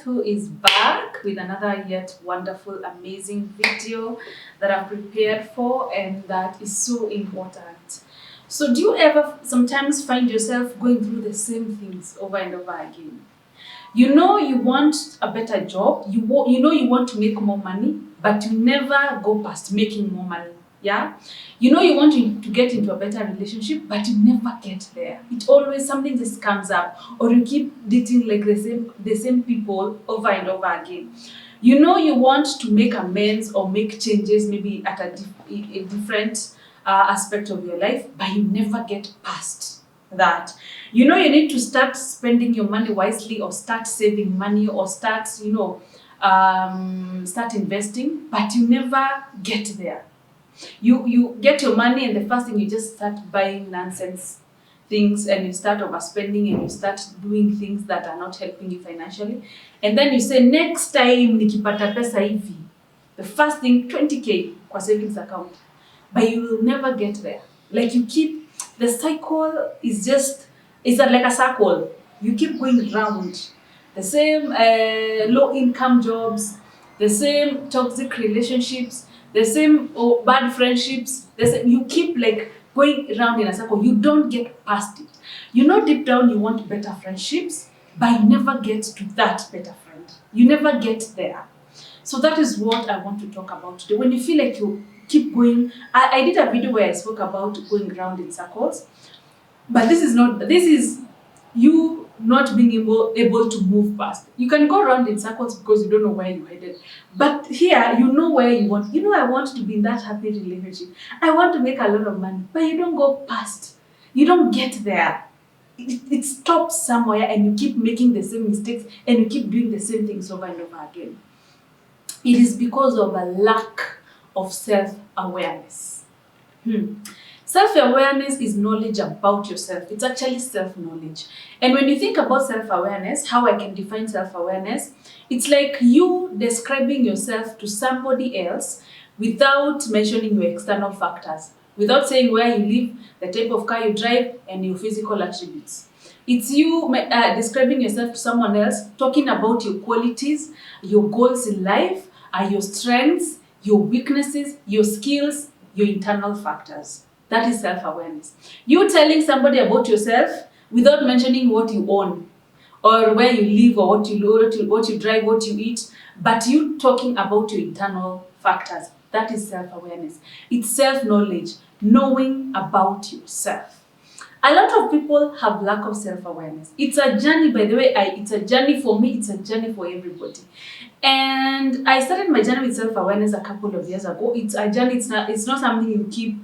who is back with another yet wonderful, amazing video that I've prepared for and that is so important. So do you ever sometimes find yourself going through the same things over and over again? You know you want a better job, you want to make more money, but you never go past making more money. Yeah? You know you want to get into a better relationship, but you never get there. It always something just comes up, or you keep dating like the same people over and over again. You know you want to make amends or make changes maybe at a different aspect of your life, but you never get past that. You know you need to start spending your money wisely, or start saving money, or start start investing, but you never get there. You get your money and the first thing you just start buying nonsense things, and you start overspending, and you start doing things that are not helping you financially, and then you say next time nikipata pesa hivi, the first thing 20k kwa savings account, but you will never get there. Like you keep, the cycle is like a circle. You keep going round the same low income jobs, the same toxic relationships, the same bad friendships. You keep like going around in a circle. You don't get past it. You know deep down you want better friendships, but you never get to that better friend. You never get there. So that is what I want to talk about today. When you feel like you keep going, I did a video where I spoke about going around in circles, but this is you not being able to move past. You can go around in circles because you don't know where you're headed. But here, you know where you want. You know, I want to be in that happy relationship. I want to make a lot of money, but you don't go past. You don't get there. It stops somewhere, and you keep making the same mistakes, and you keep doing the same things over and over again. It is because of a lack of self-awareness. Self-awareness is knowledge about yourself. It's actually self-knowledge. And when you think about self-awareness, how I can define self-awareness, it's like you describing yourself to somebody else without mentioning your external factors, without saying where you live, the type of car you drive, and your physical attributes. It's you describing yourself to someone else, talking about your qualities, your goals in life, your strengths, your weaknesses, your skills, your internal factors. That is self-awareness. You telling somebody about yourself without mentioning what you own, or where you live, or what you drive, what you eat, but you talking about your internal factors. That is self-awareness. It's self-knowledge, knowing about yourself. A lot of people have lack of self-awareness. It's a journey, by the way. It's a journey for me. It's a journey for everybody. And I started my journey with self-awareness a couple of years ago. It's a journey. It's not something you keep.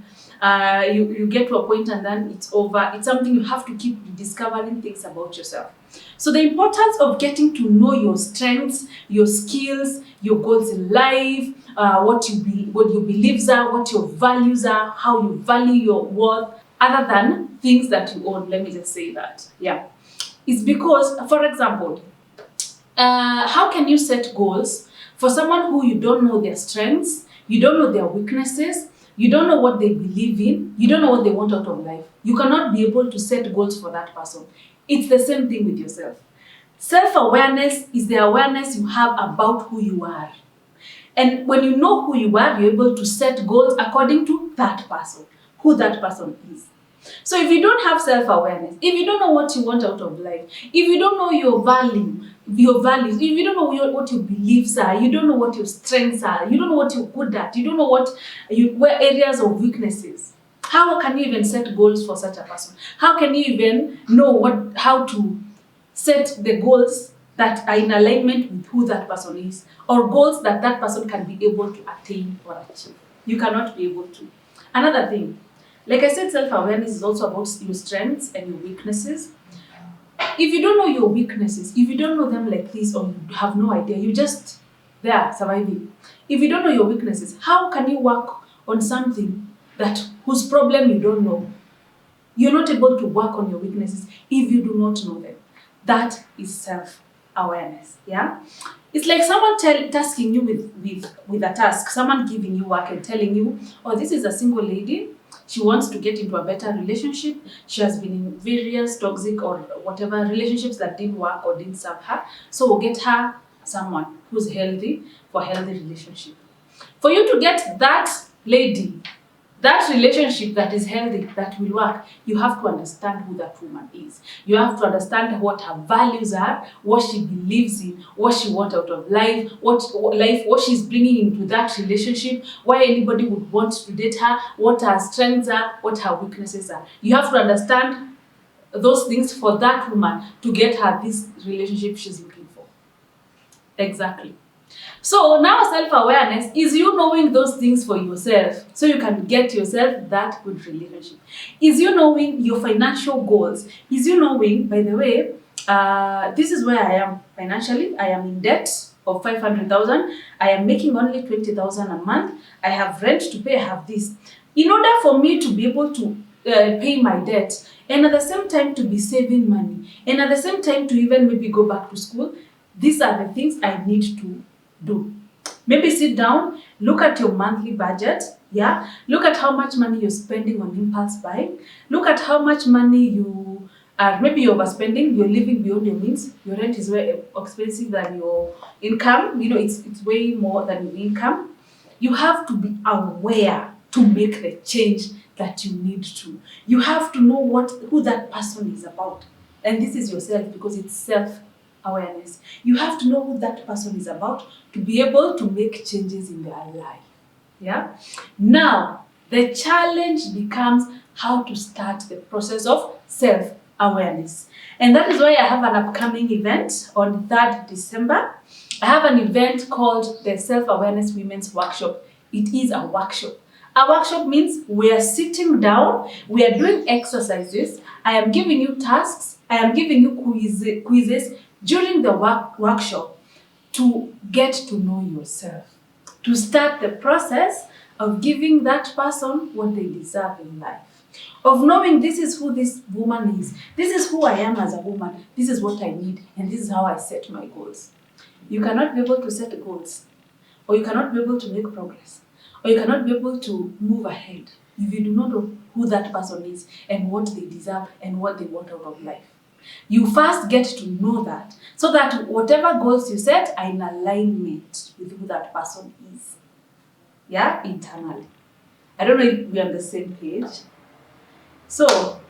You get to a point and then it's over. It's something you have to keep discovering things about yourself. So the importance of getting to know your strengths, your skills, your goals in life, what your beliefs are, what your values are, how you value your worth, other than things that you own. Let me just say that. Yeah. It's because, for example, how can you set goals for someone who you don't know their strengths, you don't know their weaknesses, you don't know what they believe in, you don't know what they want out of life? You cannot be able to set goals for that person. It's the same thing with yourself. Self-awareness is the awareness you have about who you are. And when you know who you are, you're able to set goals according to that person, who that person is. So if you don't have self-awareness, if you don't know what you want out of life, if you don't know your values, if you don't know what your beliefs are, you don't know what your strengths are, you don't know what you're good at, you don't know where areas of weaknesses, how can you even set goals for such a person? How can you even know how to set the goals that are in alignment with who that person is, or goals that person can be able to attain or achieve? You cannot be able to. Another thing, like I said, self-awareness is also about your strengths and your weaknesses. If you don't know your weaknesses, if you don't know them like this, or you have no idea, you just there surviving. If you don't know your weaknesses, how can you work on something whose problem you don't know? You're not able to work on your weaknesses if you do not know them. That is self-awareness. Yeah? It's like someone tasking you with a task, someone giving you work and telling you, oh, this is a single lady. She wants to get into a better relationship. She has been in various toxic or whatever relationships that didn't work or didn't serve her. So we'll get her someone who's healthy for healthy relationship. For you to get that lady, that relationship that is healthy, that will work, you have to understand who that woman is. You have to understand what her values are, what she believes in, what she wants out of life, what she's bringing into that relationship, why anybody would want to date her, what her strengths are, what her weaknesses are. You have to understand those things for that woman to get her this relationship she's looking for. Exactly. So now self-awareness is you knowing those things for yourself so you can get yourself that good relationship. Is you knowing your financial goals. Is you knowing, by the way, this is where I am financially. I am in debt of 500,000. I am making only 20,000 a month. I have rent to pay. I have this. In order for me to be able to pay my debt and at the same time to be saving money and at the same time to even maybe go back to school, these are the things I need to do. Maybe sit down, look at your monthly budget, yeah? Look at how much money you're spending on impulse buying. Look at how much money you are, maybe you're overspending, you're living beyond your means. Your rent is way expensive than your income. You know, it's way more than your income. You have to be aware to make the change that you need to. You have to know who that person is about. And this is yourself, because it's self-awareness. You have to know who that person is about to be able to make changes in their life. Yeah? Now, the challenge becomes how to start the process of self-awareness. And that is why I have an upcoming event on 3rd December. I have an event called the Self-Awareness Women's Workshop. It is a workshop. A workshop means we are sitting down, we are doing exercises, I am giving you tasks, I am giving you quizzes during the workshop to get to know yourself, to start the process of giving that person what they deserve in life, of knowing this is who this woman is, this is who I am as a woman, this is what I need, and this is how I set my goals. You cannot be able to set goals, or you cannot be able to make progress, or you cannot be able to move ahead if you do not know who that person is and what they deserve and what they want out of life. You first get to know that so that whatever goals you set are in alignment with who that person is. Yeah, internally. I don't know if we're on the same page. So,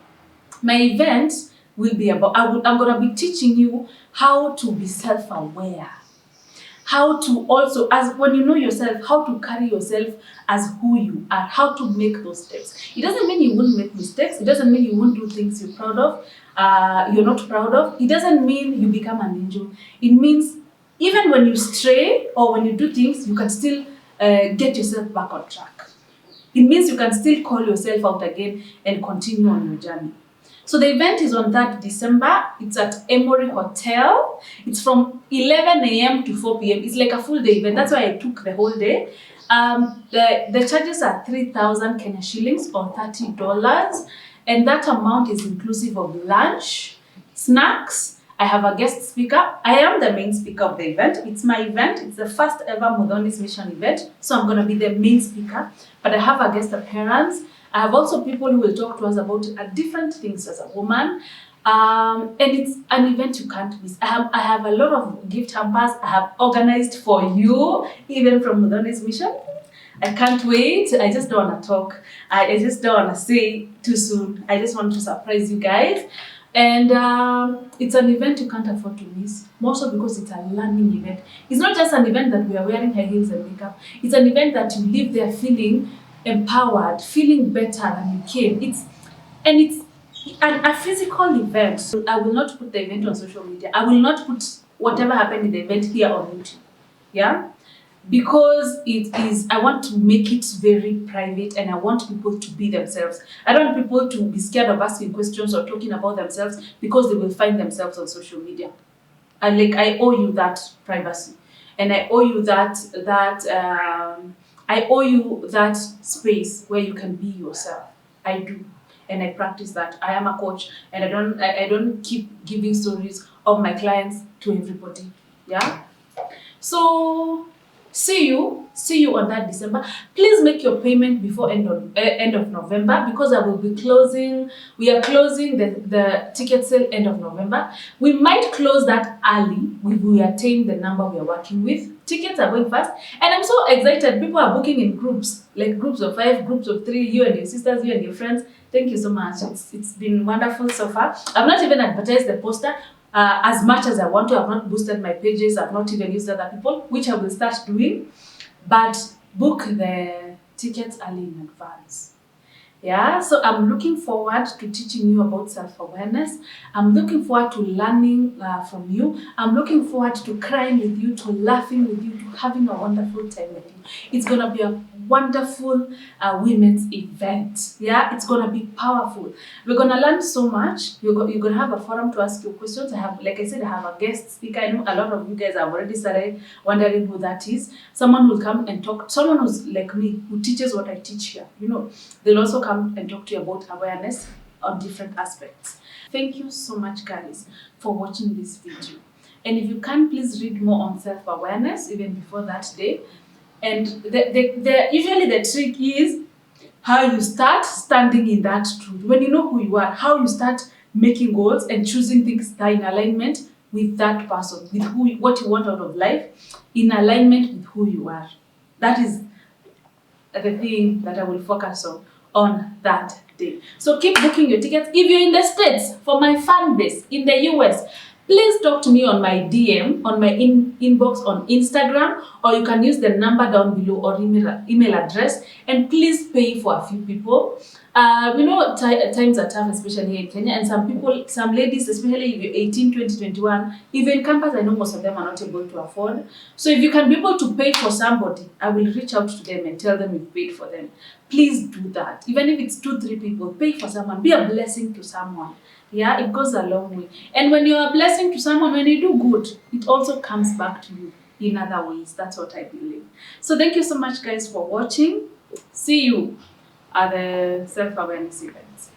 my event will be about, I'm going to be teaching you how to be self-aware. How to also, as when you know yourself, how to carry yourself as who you are, how to make those steps. It doesn't mean you won't make mistakes. It doesn't mean you won't do things you're proud of, you're not proud of. It doesn't mean you become an angel. It means even when you stray or when you do things, you can still get yourself back on track. It means you can still call yourself out again and continue on your journey. So the event is on 3rd December. It's at Emory Hotel. It's from 11 a.m. to 4 p.m. It's like a full day event. That's why I took the whole day. The charges are 3,000 Kenya shillings or $30. And that amount is inclusive of lunch, snacks. I have a guest speaker. I am the main speaker of the event. It's my event. It's the first ever Muthoni's Mission event. So I'm going to be the main speaker. But I have a guest appearance. I have also people who will talk to us about different things as a woman. And it's an event you can't miss. I have a lot of gift hampers I have organized for you, even from Muthoni's Mission. I can't wait. I just don't want to talk. I just don't want to say too soon. I just want to surprise you guys. And it's an event you can't afford to miss, more so because it's a learning event. It's not just an event that we are wearing high heels and makeup. It's an event that you leave there feeling empowered, feeling better than you came. It's a physical event. So I will not put the event on social media. I will not put whatever happened in the event here on YouTube. Yeah? Because it is, I want to make it very private and I want people to be themselves. I don't want people to be scared of asking questions or talking about themselves because they will find themselves on social media. I owe you that privacy. And I owe you I owe you that space where you can be yourself. I do. And I practice that. I am a coach and I don't keep giving stories of my clients to everybody. Yeah? So see you See you on that December. Please make your payment before end of November, because I will be closing. We are closing the ticket sale end of November. We might close that early if we attain the number we are working with. Tickets are going fast, and I'm so excited. People are booking in groups, like groups of 5, groups of 3. You and your sisters, you and your friends. Thank you so much. It's been wonderful so far. I've not even advertised the poster as much as I want to. I've not boosted my pages. I've not even used other people, which I will start doing. But book the tickets early in advance. Yeah, so I'm looking forward to teaching you about self-awareness. I'm looking forward to learning from you. I'm looking forward to crying with you, to laughing with you, to having a wonderful time with you. It's going to be a wonderful women's event. Yeah, it's going to be powerful. We're going to learn so much. You're going to have a forum to ask your questions. Like I said, I have a guest speaker. I know a lot of you guys have already started wondering who that is. Someone will come and talk. Someone who's like me, who teaches what I teach here. You know, they'll also come and talk to you about awareness on different aspects. Thank you so much, guys, for watching this video. And if you can, please read more on self-awareness even before that day. And usually the trick is how you start standing in that truth. When you know who you are, how you start making goals and choosing things that are in alignment with that person, with what you want out of life, in alignment with who you are. That is the thing that I will focus on that day. So keep booking your tickets. If you're in the States, for my fan base in the US, please talk to me on my DM, on my inbox on Instagram, or you can use the number down below or email address, and please pay for a few people. We know times are tough, especially here in Kenya, and some ladies, especially if you're 18, 20, 21, even campus, I know most of them are not able to afford. So if you can be able to pay for somebody, I will reach out to them and tell them you've paid for them. Please do that. Even if it's 2, 3 people, pay for someone. Be a blessing to someone. Yeah, it goes a long way. And when you're a blessing to someone, when you do good, it also comes back to you in other ways. That's what I believe. So thank you so much, guys, for watching. See you at the self-awareness events.